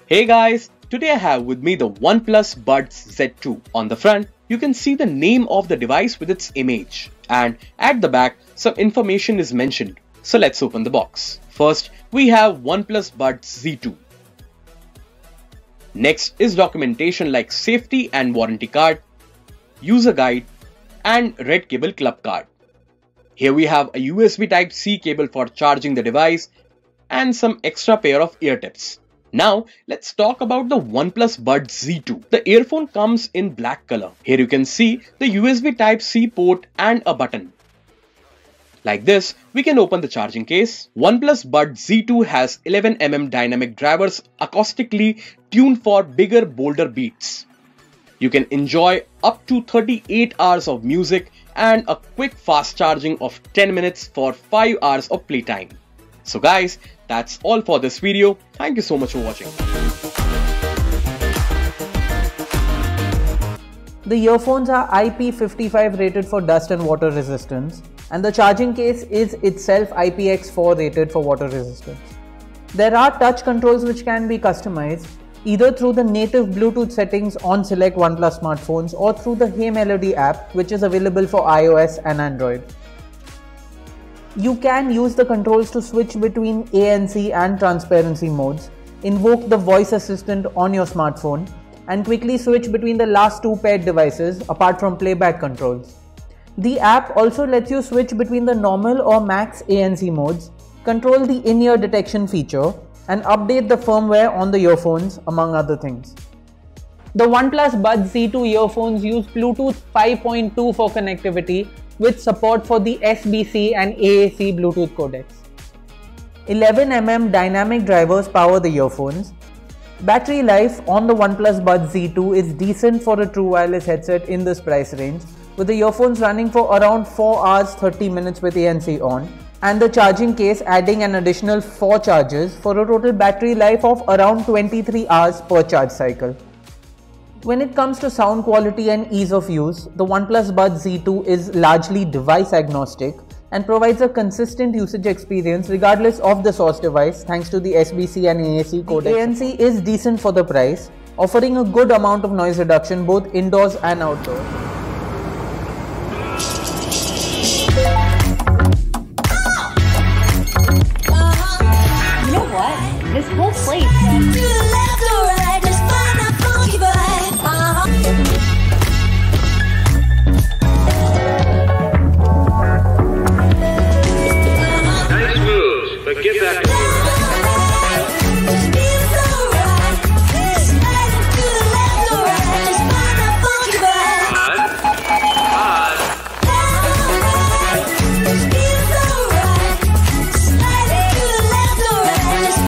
Hey guys, today I have with me the OnePlus Buds Z2. On the front, you can see the name of the device with its image, and at the back, some information is mentioned. So let's open the box. First, we have OnePlus Buds Z2. Next is documentation like safety and warranty card, user guide, and red cable club card. Here we have a USB Type-C cable for charging the device and some extra pair of ear tips. Now let's talk about the OnePlus Buds Z2. The earphone comes in black color. Here you can see the USB Type-C port and a button. Like this, we can open the charging case. OnePlus Buds Z2 has 11mm dynamic drivers acoustically tuned for bigger, bolder beats. You can enjoy up to 38 hours of music and a quick fast charging of 10 minutes for 5 hours of playtime. So guys, that's all for this video. Thank you so much for watching. The earphones are IP55 rated for dust and water resistance, and the charging case is itself IPX4 rated for water resistance. There are touch controls which can be customized either through the native Bluetooth settings on select OnePlus smartphones or through the Hey Melody app, which is available for iOS and Android. You can use the controls to switch between ANC and transparency modes, invoke the voice assistant on your smartphone, and quickly switch between the last two paired devices apart from playback controls. The app also lets you switch between the normal or max ANC modes, control the in-ear detection feature, and update the firmware on the earphones, among other things. The OnePlus Buds Z2 earphones use Bluetooth 5.2 for connectivity with support for the SBC and AAC Bluetooth codecs. 11mm dynamic drivers power the earphones. Battery life on the OnePlus Buds Z2 is decent for a true wireless headset in this price range, with the earphones running for around 4 hours 30 minutes with ANC on, and the charging case adding an additional 4 charges for a total battery life of around 23 hours per charge cycle. When it comes to sound quality and ease of use, the OnePlus Buds Z2 is largely device agnostic and provides a consistent usage experience regardless of the source device thanks to the SBC and AAC codecs. The ANC is decent for the price, offering a good amount of noise reduction both indoors and outdoors. You know what? This whole place